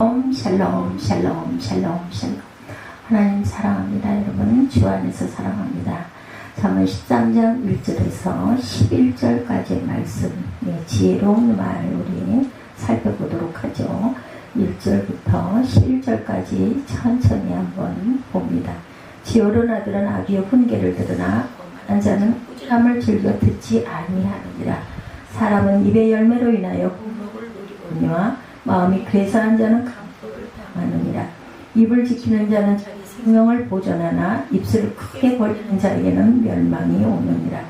샬롬 샬롬 샬롬 샬롬 샬롬. 하나님 사랑합니다. 여러분 주 안에서 사랑합니다. 잠언 13장 1절에서 11절까지의 말씀, 지혜로운 말 우리 살펴보도록 하죠. 1절부터 11절까지 천천히 한번 봅니다. 지혜로운 아들은 아비의 훈계를 들으나 거만한 자는 꾸지람을 즐겨 듣지 아니하느니라. 사람은 입의 열매로 인하여 공복을 누리거니와 마음이 괴사한 자는 감독을 당하느니라. 입을 지키는 자는 자기 생명을 보존하나 입술을 크게 벌리는 자에게는 멸망이 오느니라.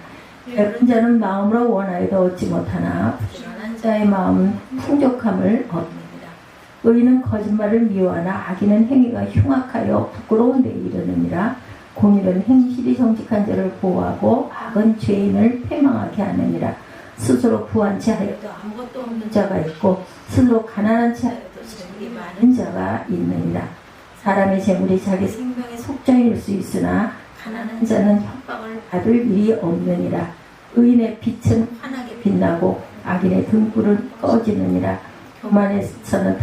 게으른 자는 마음으로 원하여도 얻지 못하나 부지런한 자의 마음은 풍족함을 얻느니라. 의인은 거짓말을 미워하나 악인은 행위가 흉악하여 부끄러운 데 이르느니라. 공의는 행실이 정직한 자를 보호하고 악은 죄인을 패망하게 하느니라. 스스로 부한 채 하여도 아무것도 없는 자가 있고 스스로 가난한 채 하여도 재물이 많은 자가 있느니라. 사람의 재물이 자기 생명의 속전일 수 있으나 가난한 자는 협박을 받을 일이 없느니라. 의인의 빛은 환하게 빛나고 악인의 등불은 꺼지느니라. 교만에서는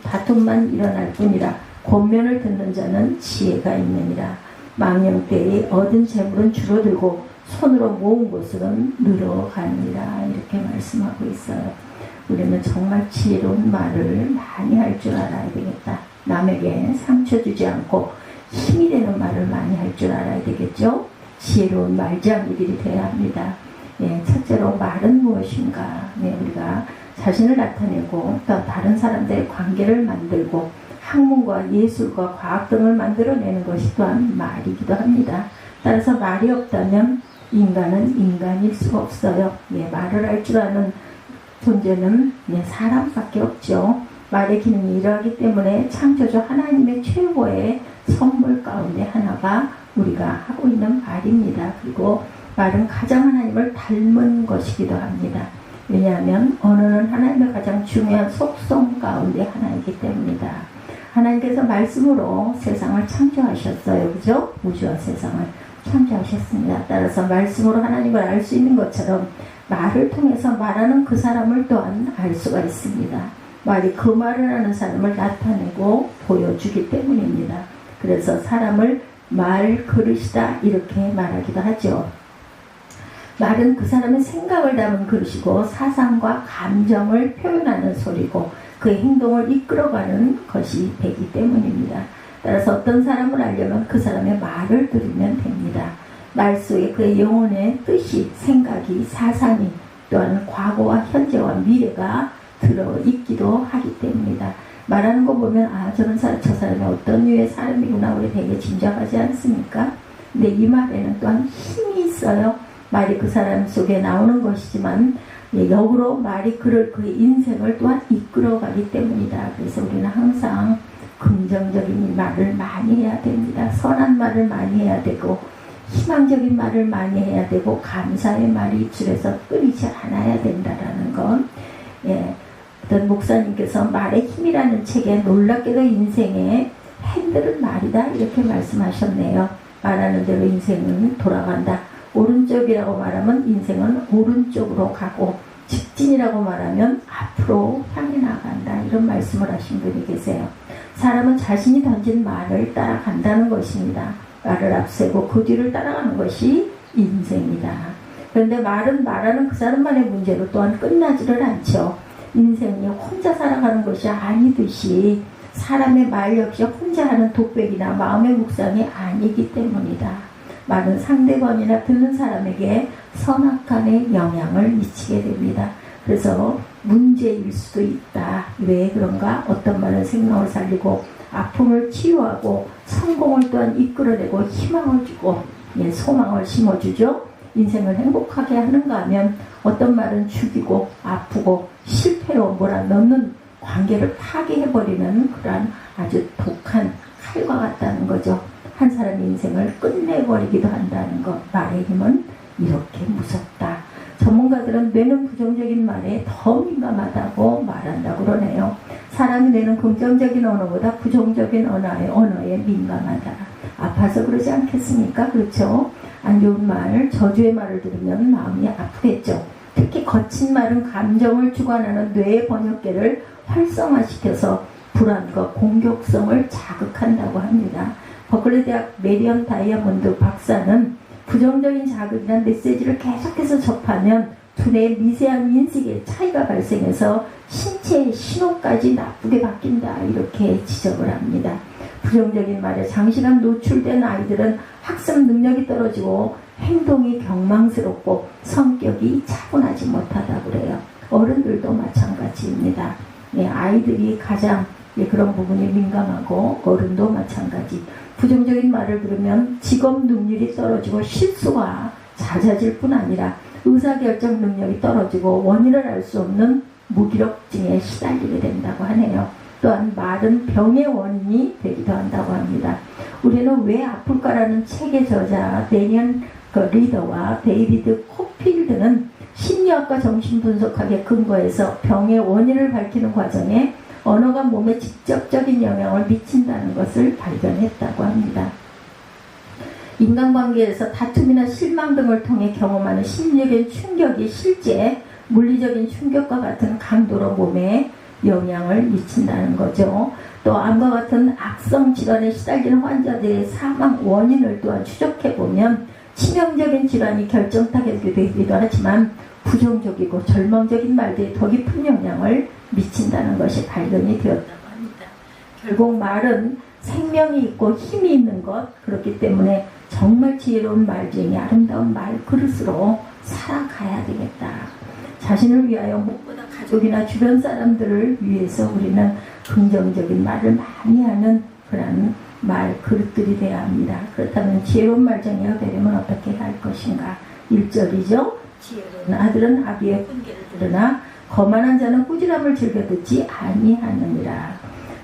다툼만 일어날 뿐이라. 권면을 듣는 자는 지혜가 있느니라. 망령 때에 얻은 재물은 줄어들고 손으로 모은 것은 늘어가느니라. 이렇게 말씀하고 있어요. 우리는 정말 지혜로운 말을 많이 할 줄 알아야 되겠다. 남에게 상처 주지 않고 힘이 되는 말을 많이 할 줄 알아야 되겠죠. 지혜로운 말장이들이 되어야 합니다. 첫째로 말은 무엇인가. 우리가 자신을 나타내고 또 다른 사람들의 관계를 만들고 학문과 예술과 과학 등을 만들어내는 것이 또한 말이기도 합니다. 따라서 말이 없다면 인간은 인간일 수가 없어요. 말을 할 줄 아는 존재는 사람밖에 없죠. 말의 기능이 이러하기 때문에 창조주 하나님의 최고의 선물 가운데 하나가 우리가 하고 있는 말입니다. 그리고 말은 가장 하나님을 닮은 것이기도 합니다. 왜냐하면 언어는 하나님의 가장 중요한 속성 가운데 하나이기 때문이다. 하나님께서 말씀으로 세상을 창조하셨어요. 그죠? 우주와 세상을 창조하셨습니다. 따라서 말씀으로 하나님을 알 수 있는 것처럼 말을 통해서 말하는 그 사람을 또한 알 수가 있습니다. 말이 그 말을 하는 사람을 나타내고 보여주기 때문입니다. 그래서 사람을 말 그릇이다 이렇게 말하기도 하죠. 말은 그 사람의 생각을 담은 그릇이고 사상과 감정을 표현하는 소리고 그의 행동을 이끌어가는 것이 되기 때문입니다. 따라서 어떤 사람을 알려면 그 사람의 말을 들으면 됩니다. 말 속에 그의 영혼의 뜻이, 생각이, 사상이 또한 과거와 현재와 미래가 들어있기도 하기 때문이다. 말하는 거 보면 저런 사람, 저 사람이 어떤 류의 사람이구나 우리 되게 짐작하지 않습니까? 근데 이 말에는 또한 힘이 있어요. 말이 그 사람 속에 나오는 것이지만 역으로 말이 그의 인생을 또한 이끌어가기 때문이다. 그래서 우리는 항상 긍정적인 말을 많이 해야 됩니다. 선한 말을 많이 해야 되고 희망적인 말을 많이 해야 되고 감사의 말이 입술에서 끊이지 않아야 된다라는 것. 어떤 목사님께서 말의 힘이라는 책에 놀랍게도 인생의 핸들은 말이다 이렇게 말씀하셨네요. 말하는 대로 인생은 돌아간다. 오른쪽이라고 말하면 인생은 오른쪽으로 가고 직진이라고 말하면 앞으로 향해 나간다. 이런 말씀을 하신 분이 계세요. 사람은 자신이 던진 말을 따라간다는 것입니다. 말을 앞세고 그 뒤를 따라가는 것이 인생이다. 그런데 말은 말하는 그 사람만의 문제로 또한 끝나지를 않죠. 인생이 혼자 살아가는 것이 아니듯이 사람의 말 역시 혼자 하는 독백이나 마음의 묵상이 아니기 때문이다. 말은 상대방이나 듣는 사람에게 선악간의 영향을 미치게 됩니다. 그래서 문제일 수도 있다. 왜 그런가? 어떤 말은 생명을 살리고 아픔을 치유하고 성공을 또한 이끌어내고 희망을 주고 소망을 심어주죠. 인생을 행복하게 하는가 하면 어떤 말은 죽이고 아프고 실패로 몰아넣는 관계를 파괴해버리는 그러한 아주 독한 칼과 같다는 거죠. 한 사람의 인생을 끝내버리기도 한다는 것. 말의 힘은 이렇게 무섭다. 전문가들은 뇌는 부정적인 말에 더 민감하다고 말한다고 그러네요. 사람이 내는 긍정적인 언어보다 부정적인 언어에 민감하다. 아파서 그러지 않겠습니까? 그렇죠? 안 좋은 말, 저주의 말을 들으면 마음이 아프겠죠. 특히 거친 말은 감정을 주관하는 뇌의 번역계를 활성화시켜서 불안과 공격성을 자극한다고 합니다. 버클리 대학 메리엄 다이아몬드 박사는 부정적인 자극이란 메시지를 계속해서 접하면 두뇌의 미세한 인식의 차이가 발생해서 신체의 신호까지 나쁘게 바뀐다, 이렇게 지적을 합니다. 부정적인 말에 장시간 노출된 아이들은 학습 능력이 떨어지고 행동이 경망스럽고 성격이 차분하지 못하다고 그래요. 어른들도 마찬가지입니다. 아이들이 가장 그런 부분이 민감하고 어른도 마찬가지. 부정적인 말을 들으면 직업 능률이 떨어지고 실수가 잦아질 뿐 아니라 의사결정 능력이 떨어지고 원인을 알 수 없는 무기력증에 시달리게 된다고 하네요. 또한 말은 병의 원인이 되기도 한다고 합니다. 우리는 왜 아플까라는 책의 저자 데니얼 리더와 데이비드 코필드는 심리학과 정신분석학에 근거해서 병의 원인을 밝히는 과정에 언어가 몸에 직접적인 영향을 미친다는 것을 발견했다고 합니다. 인간관계에서 다툼이나 실망 등을 통해 경험하는 심리적인 충격이 실제 물리적인 충격과 같은 강도로 몸에 영향을 미친다는 거죠. 또 암과 같은 악성 질환에 시달리는 환자들의 사망 원인을 또한 추적해보면 치명적인 질환이 결정타게 되기도 하지만 부정적이고 절망적인 말들이 더 깊은 영향을 미친다는 것이 발견이 되었다고 합니다. 결국 말은 생명이 있고 힘이 있는 것, 그렇기 때문에 정말 지혜로운 말 중에 아름다운 말 그릇으로 살아가야 되겠다. 자신을 위하여 무엇보다 가족이나 주변 사람들을 위해서 우리는 긍정적인 말을 많이 하는 그런 말 그릇들이 되어야 합니다. 그렇다면 지혜로운 말쟁이가 되려면 어떻게 해야 할 것인가? 1절이죠. 지혜로운 아들은 아비의 훈계를 들으나 거만한 자는 꾸지람을 즐겨 듣지 아니하느니라.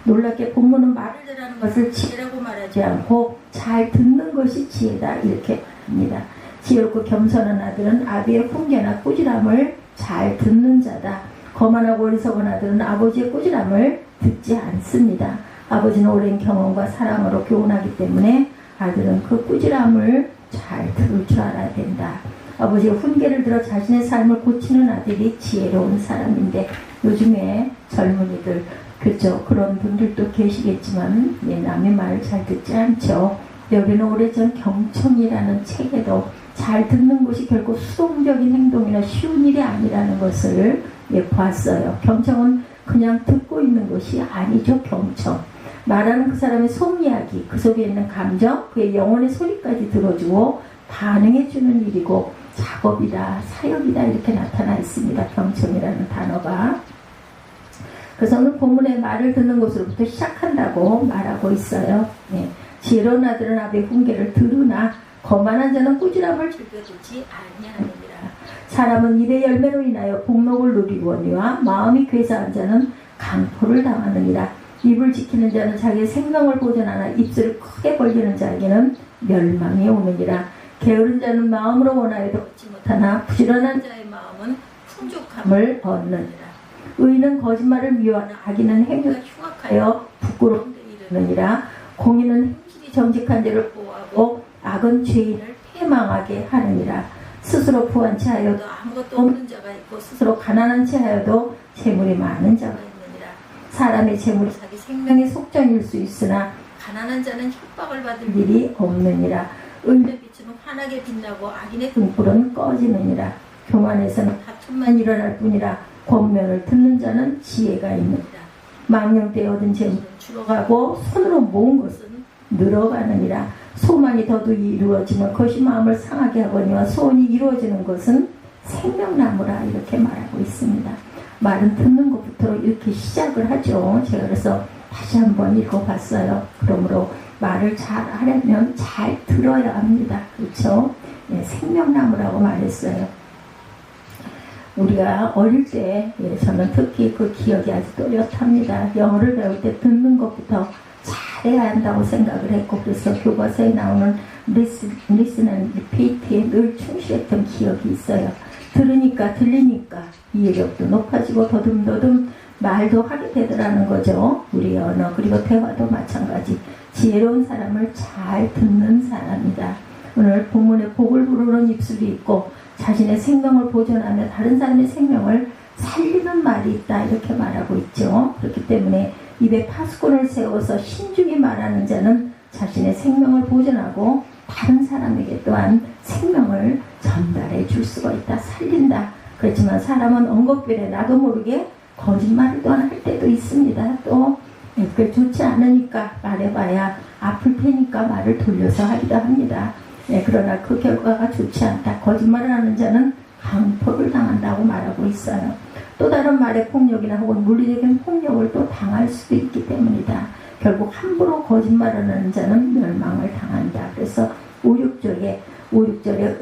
놀랍게 본문은 말을 들으라는 것을 지혜라고 말하지 않고 잘 듣는 것이 지혜다, 이렇게 합니다. 지혜롭고 겸손한 아들은 아비의 훈계나 꾸지람을 잘 듣는 자다. 거만하고 어리석은 아들은 아버지의 꾸지람을 듣지 않습니다. 아버지는 오랜 경험과 사랑으로 교훈하기 때문에 아들은 그 꾸지람을 잘 들을 줄 알아야 된다. 아버지의 훈계를 들어 자신의 삶을 고치는 아들이 지혜로운 사람인데, 요즘에 젊은이들, 그렇죠, 그런 분들도 계시겠지만 남의 말을 잘 듣지 않죠. 여기는 오래전 경청이라는 책에도 잘 듣는 것이 결코 수동적인 행동이나 쉬운 일이 아니라는 것을 봤어요. 경청은 그냥 듣고 있는 것이 아니죠. 경청, 말하는 그 사람의 속 이야기, 그 속에 있는 감정, 그의 영혼의 소리까지 들어주고 반응해주는 일이고 작업이다, 사역이다, 이렇게 나타나 있습니다. 경청이라는 단어가. 그래서 오늘 본문의 말을 듣는 것으로부터 시작한다고 말하고 있어요. 지혜로운 아들은 아비의 훈계를 들으나 거만한 자는 꾸지람을 즐겨주지 아니하느니라. 사람은 입의 열매로 인하여 복록을 누리거니와 마음이 괴사한 자는 강포를 당하느니라. 입을 지키는 자는 자기의 생명을 보존하나 입술을 크게 벌리는 자에게는 멸망이 오느니라. 게으른 자는 마음으로 원하여도 얻지 못하나 부지런한 자의 마음은 풍족함을 얻느니라. 의인은 거짓말을 미워하나 악인은 행위가 흉악하여 부끄러운 데 이르느니라. 공의는 행실이 정직한 자를 보호하고 악은 죄인을 패망하게 하느니라. 스스로 부한 채 하여도 아무것도 없는 자가 있고 스스로 가난한 채 하여도 재물이 많은 자가 있느니라. 사람의 재물이 자기 생명의 속전일 수 있으나 가난한 자는 협박을 받을 일이 없느니라. 의인의 빛은 환하게 빛나고 악인의 등불은 꺼지느니라. 교만에서는 다툼만 일어날 뿐이라. 권면을 듣는 자는 지혜가 있느니라. 망령 때 얻은 재물은 줄어가고 손으로 모은 것은 늘어가느니라. 소망이 더욱이 이루어지면 그것이 마음을 상하게 하거니와 소원이 이루어지는 것은 생명나무라, 이렇게 말하고 있습니다. 말은 듣는 것부터 이렇게 시작을 하죠. 제가 그래서 다시 한번 읽어봤어요. 그러므로 말을 잘 하려면 잘 들어야 합니다. 그렇죠? 생명나무라고 말했어요. 우리가 어릴 때, 저는 특히 그 기억이 아주 또렷합니다. 영어를 배울 때 듣는 것부터 잘해야 한다고 생각을 했고, 그래서 교과서에 나오는 listen and repeat에 늘 충실했던 기억이 있어요. 들으니까 들리니까 이해력도 높아지고 더듬더듬 말도 하게 되더라는 거죠. 우리 언어, 그리고 대화도 마찬가지. 지혜로운 사람을 잘 듣는 사람이다. 오늘 본문에 복을 부르는 입술이 있고 자신의 생명을 보존하며 다른 사람의 생명을 살리는 말이 있다, 이렇게 말하고 있죠. 그렇기 때문에 입에 파수꾼을 세워서 신중히 말하는 자는 자신의 생명을 보존하고 다른 사람에게 또한 생명을 전달해 줄 수가 있다. 살린다. 그렇지만 사람은 엉겁결에 나도 모르게 거짓말을 또한 할 때도 있습니다. 또 그 좋지 않으니까 말해봐야 아플 테니까 말을 돌려서 하기도 합니다. 그러나 그 결과가 좋지 않다. 거짓말을 하는 자는 강포를 당한다고 말하고 있어요. 또 다른 말의 폭력이나 혹은 물리적인 폭력을 또 당할 수도 있기 때문이다. 결국 함부로 거짓말을 하는 자는 멸망을 당한다. 그래서 5, 6절에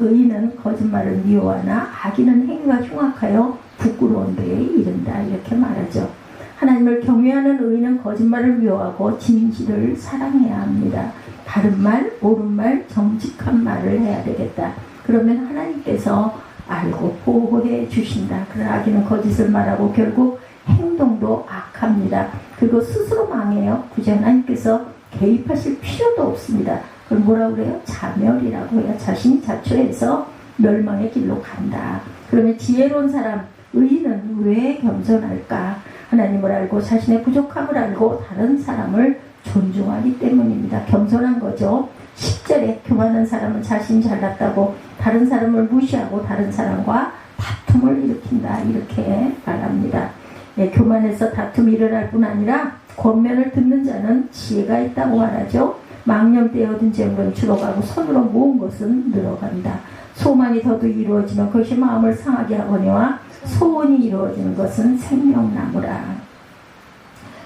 의인은 거짓말을 미워하나 악인은 행위가 흉악하여 부끄러운 데에 이른다. 이렇게 말하죠. 하나님을 경외하는 의인은 거짓말을 미워하고 진실을 사랑해야 합니다. 바른 말, 옳은 말, 정직한 말을 해야 되겠다. 그러면 하나님께서 알고 보호해 주신다. 그러나 악인은 거짓을 말하고 결국 행동도 악합니다. 그리고 스스로 망해요. 굳이 하나님께서 개입하실 필요도 없습니다. 그걸 뭐라고 그래요? 자멸이라고 해요. 자신이 자초해서 멸망의 길로 간다. 그러면 지혜로운 사람, 의인은 왜 겸손할까? 하나님을 알고 자신의 부족함을 알고 다른 사람을 존중하기 때문입니다. 겸손한 거죠. 10절에 교만한 사람은 자신이 잘났다고 다른 사람을 무시하고 다른 사람과 다툼을 일으킨다. 이렇게 말합니다. 교만해서 다툼이 일어날 뿐 아니라 권면을 듣는 자는 지혜가 있다고 말하죠. 망령되이 얻은 재물은 줄어가고 손으로 모은 것은 늘어간다. 소망이 더욱 이루어지면 그것이 마음을 상하게 하거니와 소원이 이루어지는 것은 생명나무라.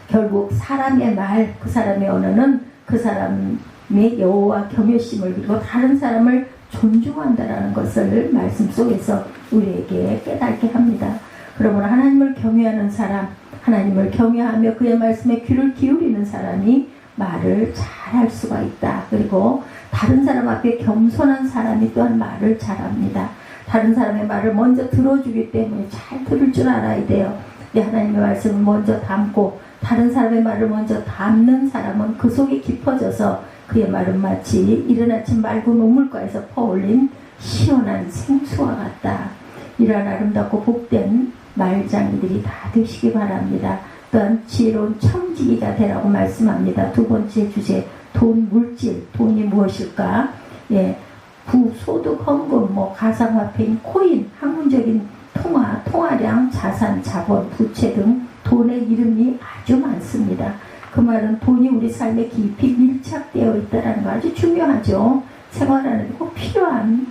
결국 사람의 말, 그 사람의 언어는 그 사람의 여호와 경외심을 그리고 다른 사람을 존중한다라는 것을 말씀 속에서 우리에게 깨닫게 합니다. 그러므로 하나님을 경외하는 사람, 하나님을 경외하며 그의 말씀에 귀를 기울이는 사람이 말을 잘할 수가 있다. 그리고 다른 사람 앞에 겸손한 사람이 또한 말을 잘합니다. 다른 사람의 말을 먼저 들어주기 때문에 잘 들을 줄 알아야 돼요. 하나님의 말씀을 먼저 담고 다른 사람의 말을 먼저 담는 사람은 그 속이 깊어져서 그의 말은 마치 이른 아침 맑은 우물가에서 퍼올린 시원한 생수와 같다. 이러한 아름답고 복된 말장이들이 다 되시기 바랍니다. 또한 지혜로운 청지기가 되라고 말씀합니다. 두 번째 주제, 돈, 물질, 돈이 무엇일까? 부소득, 헌금, 가상화폐인 코인, 학문적인 통화량, 자산, 자본, 부채 등 돈의 이름이 아주 많습니다. 그 말은 돈이 우리 삶에 깊이 밀착되어 있다는 거 아주 중요하죠. 생활하는 데 꼭 필요한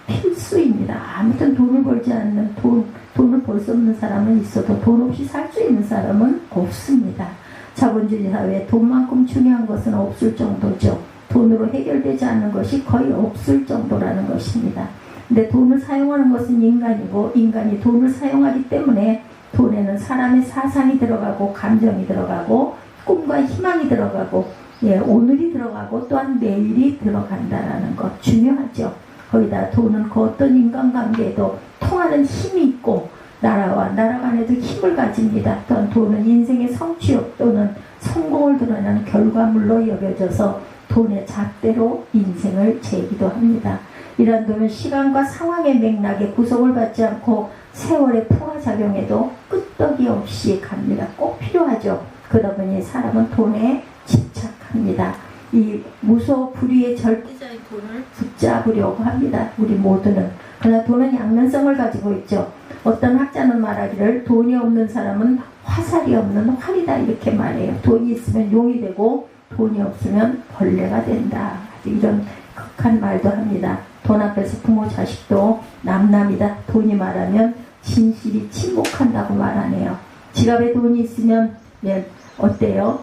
필수입니다. 아무튼 돈을 벌지 않는 돈을 벌 수 없는 사람은 있어도 돈 없이 살 수 있는 사람은 없습니다. 자본주의 사회에 돈만큼 중요한 것은 없을 정도죠. 돈으로 해결되지 않는 것이 거의 없을 정도라는 것입니다. 근데 돈을 사용하는 것은 인간이고 인간이 돈을 사용하기 때문에 돈에는 사람의 사상이 들어가고 감정이 들어가고 꿈과 희망이 들어가고 오늘이 들어가고 또한 내일이 들어간다라는 것 중요하죠. 거기다 돈은 그 어떤 인간관계에도 통하는 힘이 있고 나라와 나라 간에도 힘을 가집니다. 또한 돈은 인생의 성취욕 또는 성공을 드러내는 결과물로 여겨져서 돈의 잣대로 인생을 재기도 합니다. 이러한 돈은 시간과 상황의 맥락에 구속을 받지 않고 세월의 풍화작용에도 끄떡이 없이 갑니다. 꼭 필요하죠. 그러다 보니 사람은 돈에 집착합니다. 이 무소불위의 절대자의 돈을 붙잡으려고 합니다. 우리 모두는. 그러나 돈은 양면성을 가지고 있죠. 어떤 학자는 말하기를 돈이 없는 사람은 화살이 없는 활이다 이렇게 말해요. 돈이 있으면 용이 되고 돈이 없으면 벌레가 된다. 이런 극한 말도 합니다. 돈 앞에서 부모 자식도 남남이다. 돈이 말하면 진실이 침묵한다고 말하네요. 지갑에 돈이 있으면 어때요?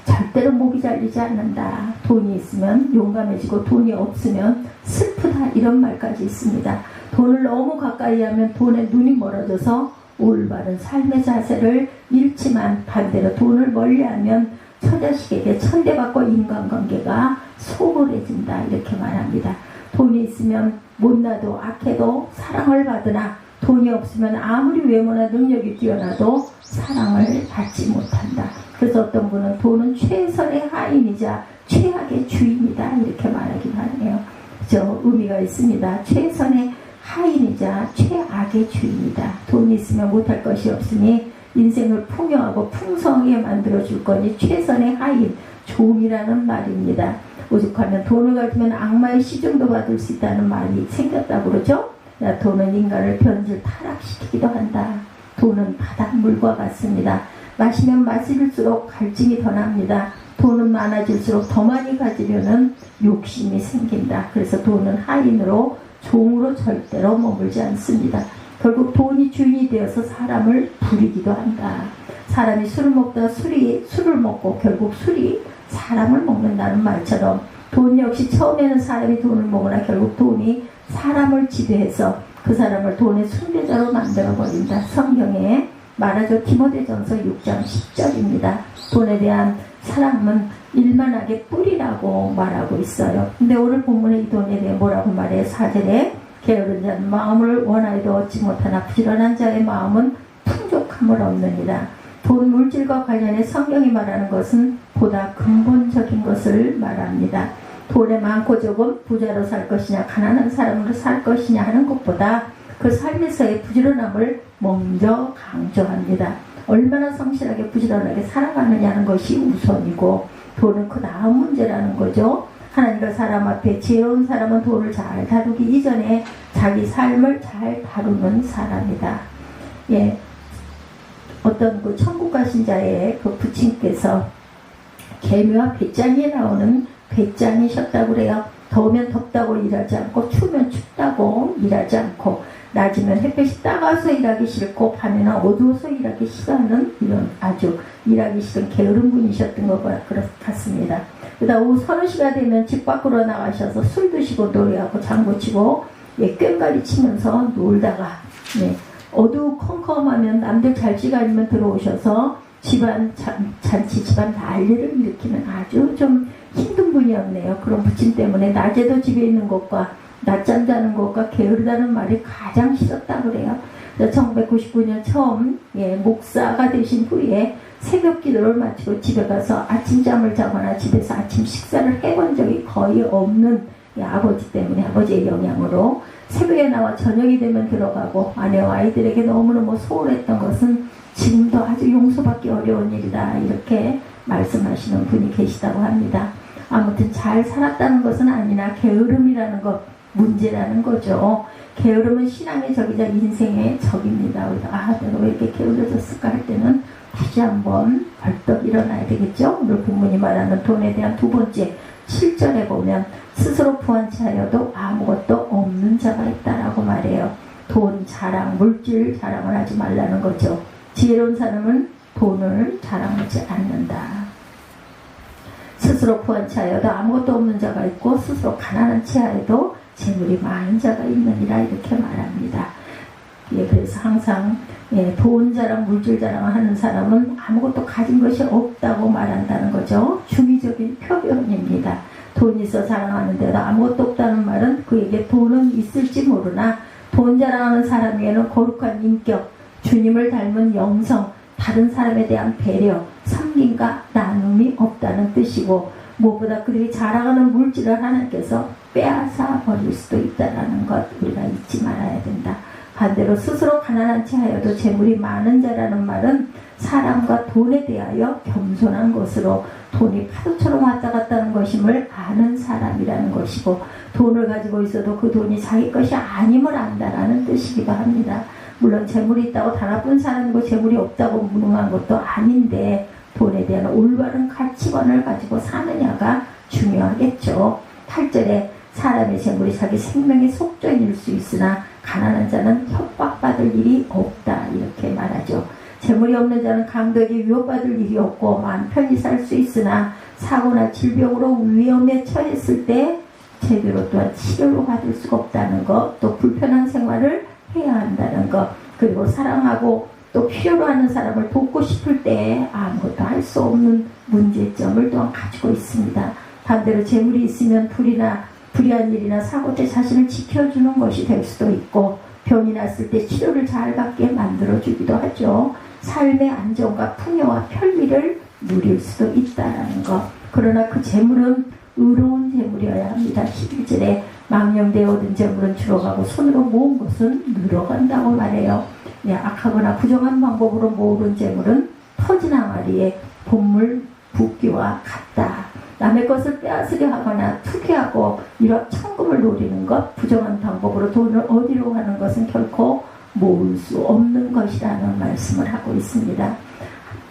절대로 목이 잘리지 않는다. 돈이 있으면 용감해지고 돈이 없으면 슬프다. 이런 말까지 있습니다. 돈을 너무 가까이 하면 돈에 눈이 멀어져서 올바른 삶의 자세를 잃지만 반대로 돈을 멀리하면 처자식에게 천대받고 인간관계가 소홀해진다. 이렇게 말합니다. 돈이 있으면 못나도 악해도 사랑을 받으나 돈이 없으면 아무리 외모나 능력이 뛰어나도 사랑을 받지 못한다. 그래서 어떤 분은 돈은 최선의 하인이자 최악의 주인이다 이렇게 말하기도 하네요. 그렇죠? 의미가 있습니다. 최선의 하인이자 최악의 주인이다. 돈이 있으면 못할 것이 없으니 인생을 풍요하고 풍성하게 만들어줄 거니 최선의 하인, 종이라는 말입니다. 오죽하면 돈을 가지면 악마의 시중도 받을 수 있다는 말이 생겼다고 그러죠. 돈은 인간을 변질 타락시키기도 한다. 돈은 바닷물과 같습니다. 마시면 마실수록 갈증이 더 납니다. 돈은 많아질수록 더 많이 가지려는 욕심이 생긴다. 그래서 돈은 하인으로, 종으로 절대로 머물지 않습니다. 결국 돈이 주인이 되어서 사람을 부리기도 한다. 사람이 술을 먹다가 술을 먹고 결국 술이 사람을 먹는다는 말처럼 돈 역시 처음에는 사람이 돈을 먹으나 결국 돈이 사람을 지배해서 그 사람을 돈의 순례자로 만들어버린다. 성경에 말하죠. 디모데전서 6장 10절입니다. 돈에 대한 사랑은 일만하게 뿌리라고 말하고 있어요. 근데 오늘 본문에 이 돈에 대해 뭐라고 말해요? 4절에 게으른 자는 마음을 원하여도 얻지 못하나 부지런한 자의 마음은 풍족함을 얻느니라. 돈 물질과 관련해 성경이 말하는 것은 보다 근본적인 것을 말합니다. 돈에 많고 적은 부자로 살 것이냐 가난한 사람으로 살 것이냐 하는 것보다 그 삶에서의 부지런함을 먼저 강조합니다. 얼마나 성실하게 부지런하게 살아가느냐는 것이 우선이고 돈은 그 다음 문제라는 거죠. 하나님과 사람 앞에 지혜로운 사람은 돈을 잘 다루기 이전에 자기 삶을 잘 다루는 사람이다. 예, 어떤 그 천국 가신 자의 그 부친께서 개미와 배짱이에 나오는 배짱이셨다고 그래요. 더우면 덥다고 일하지 않고 추우면 춥다고 일하지 않고 낮이면 햇볕이 따가워서 일하기 싫고 밤에는 어두워서 일하기 싫어하는 이런 아주 일하기 싫은 게으른 분이셨던 것 같습니다. 그러다 오후 3시가 되면 집 밖으로 나가셔서 술 드시고 노래하고 장구 치고 꽹과리 치면서 놀다가 어두컴컴하면 남들 잘 시간이면 들어오셔서 집안 잔치 집안 난리를 일으키는 아주 좀 힘든 분이었네요. 그런 부친 때문에 낮에도 집에 있는 것과 낮잠 자는 것과 게으르다는 말이 가장 싫었다고 그래요. 1999년 처음 목사가 되신 후에 새벽 기도를 마치고 집에 가서 아침잠을 자거나 집에서 아침 식사를 해본 적이 거의 없는 아버지 때문에 아버지의 영향으로 새벽에 나와 저녁이 되면 들어가고 아내와 아이들에게 너무너무 소홀했던 것은 지금도 아주 용서받기 어려운 일이다. 이렇게 말씀하시는 분이 계시다고 합니다. 아무튼 잘 살았다는 것은 아니나 게으름이라는 것 문제라는 거죠. 게으름은 신앙의 적이자 인생의 적입니다. 내가 왜 이렇게 게을러졌을까 할 때는 다시 한번 벌떡 일어나야 되겠죠. 오늘 본문이 말하는 돈에 대한 두 번째 7절에 보면 스스로 부한 자여도 아무것도 없는 자가 있다라고 말해요. 돈 자랑, 물질 자랑을 하지 말라는 거죠. 지혜로운 사람은 돈을 자랑하지 않는다. 스스로 부한 자여도 아무것도 없는 자가 있고 스스로 가난한 자여도 재물이 많은 자가 있느니라 이렇게 말합니다. 그래서 항상 돈 자랑, 물질 자랑을 하는 사람은 아무것도 가진 것이 없다고 말한다는 거죠. 중의적인 표현입니다. 돈이 있어 자랑하는데도 아무것도 없다는 말은 그에게 돈은 있을지 모르나 돈 자랑하는 사람에게는 거룩한 인격, 주님을 닮은 영성, 다른 사람에 대한 배려, 섬김과 나눔이 없다는 뜻이고 무엇보다 그들이 자랑하는 물질을 하나님께서 빼앗아 버릴 수도 있다는 것 우리가 잊지 말아야 된다. 반대로 스스로 가난한 채 하여도 재물이 많은 자라는 말은 사람과 돈에 대하여 겸손한 것으로 돈이 파도처럼 왔다 갔다 하는 것임을 아는 사람이라는 것이고 돈을 가지고 있어도 그 돈이 자기 것이 아님을 안다라는 뜻이기도 합니다. 물론 재물이 있다고 다 나쁜 사람이고 재물이 없다고 무능한 것도 아닌데 돈에 대한 올바른 가치관을 가지고 사느냐가 중요하겠죠. 8절에 사람의 재물이 자기 생명의 속전일 수 있으나 가난한 자는 협박받을 일이 없다 이렇게 말하죠. 재물이 없는 자는 강도에게 위협받을 일이 없고 마음 편히 살 수 있으나 사고나 질병으로 위험에 처했을 때 제대로 또한 치료를 받을 수가 없다는 것, 또 불편한 생활을 해야 한다는 것, 그리고 사랑하고 또 필요로 하는 사람을 돕고 싶을 때 아무것도 할 수 없는 문제점을 또한 가지고 있습니다. 반대로 재물이 있으면 불의한 일이나 사고 때 자신을 지켜주는 것이 될 수도 있고 병이 났을 때 치료를 잘 받게 만들어주기도 하죠. 삶의 안정과 풍요와 편리를 누릴 수도 있다는 것. 그러나 그 재물은 의로운 재물이어야 합니다. 11절에 망령되어 얻은 재물은 줄어가고 손으로 모은 것은 늘어간다고 말해요. 악하거나 부정한 방법으로 모으는 재물은 터진 항아리에 본물 붓기와 같다. 남의 것을 빼앗으려 하거나 투기하고 이런 천금을 노리는 것, 부정한 방법으로 돈을 어디로 하는 것은 결코 모을 수 없는 것이라는 말씀을 하고 있습니다.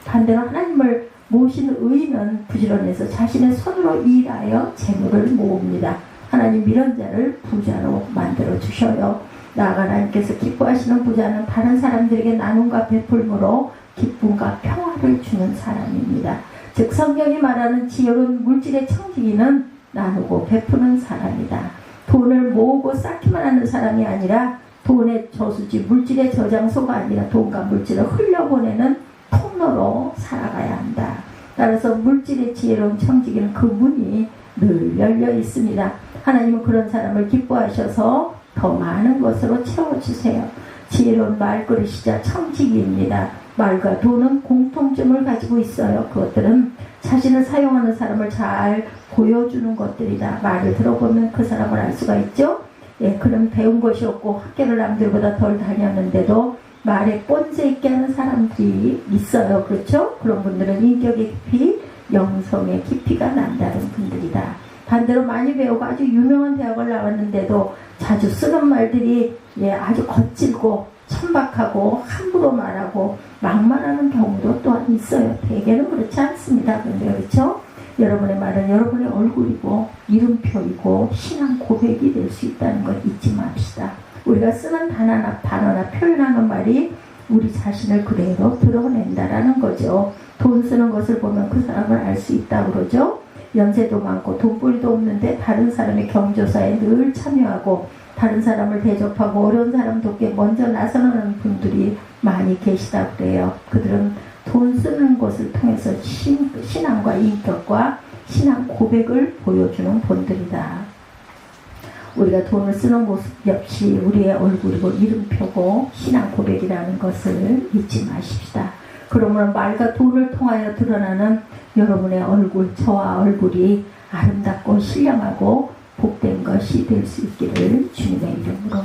반대로 하나님을 모신 의인은 부지런해서 자신의 손으로 일하여 재물을 모읍니다. 하나님 이런 자를 부자로 만들어 주셔요. 나아가 하나님께서 기뻐하시는 부자는 다른 사람들에게 나눔과 베풀므로 기쁨과 평화를 주는 사람입니다. 즉 성경이 말하는 지혜로운 물질의 청지기는 나누고 베푸는 사람이다. 돈을 모으고 쌓기만 하는 사람이 아니라 돈의 저수지, 물질의 저장소가 아니라 돈과 물질을 흘려보내는 통로로 살아가야 한다. 따라서 물질의 지혜로운 청지기는 그 문이 늘 열려 있습니다. 하나님은 그런 사람을 기뻐하셔서 더 많은 것으로 채워주세요. 지혜로운 말그릇이자 청지기입니다. 말과 돈은 공통점을 가지고 있어요. 그것들은 자신을 사용하는 사람을 잘 보여주는 것들이다. 말을 들어보면 그 사람을 알 수가 있죠. 그는 배운 것이 없고 학교를 남들보다 덜 다녔는데도 말에 꼰세 있게 하는 사람들이 있어요. 그렇죠? 그런 분들은 인격의 깊이, 영성의 깊이가 남다른 분들이다. 반대로 많이 배우고 아주 유명한 대학을 나왔는데도 자주 쓰는 말들이 아주 거칠고 천박하고 함부로 말하고 막말하는 경우도 또한 있어요. 대개는 그렇지 않습니다. 그런데 그렇죠? 여러분의 말은 여러분의 얼굴이고 이름표이고 신앙 고백이 될 수 있다는 것 잊지 맙시다. 우리가 쓰는 단어나 표현하는 말이 우리 자신을 그대로 드러낸다라는 거죠. 돈 쓰는 것을 보면 그 사람을 알 수 있다고 그러죠. 연세도 많고 돈벌이도 없는데 다른 사람의 경조사에 늘 참여하고 다른 사람을 대접하고 어려운 사람 돕기에 먼저 나서는 분들이 많이 계시다고 그래요. 그들은 돈 쓰는 것을 통해서 신앙과 인격과 신앙 고백을 보여주는 분들이다. 우리가 돈을 쓰는 모습 역시 우리의 얼굴이고 이름표고 신앙 고백이라는 것을 잊지 마십시다. 그러면 말과 돈을 통하여 드러나는 여러분의 얼굴, 저와 얼굴이 아름답고 신령하고 복된 것이 될 수 있기를 주님의 이름으로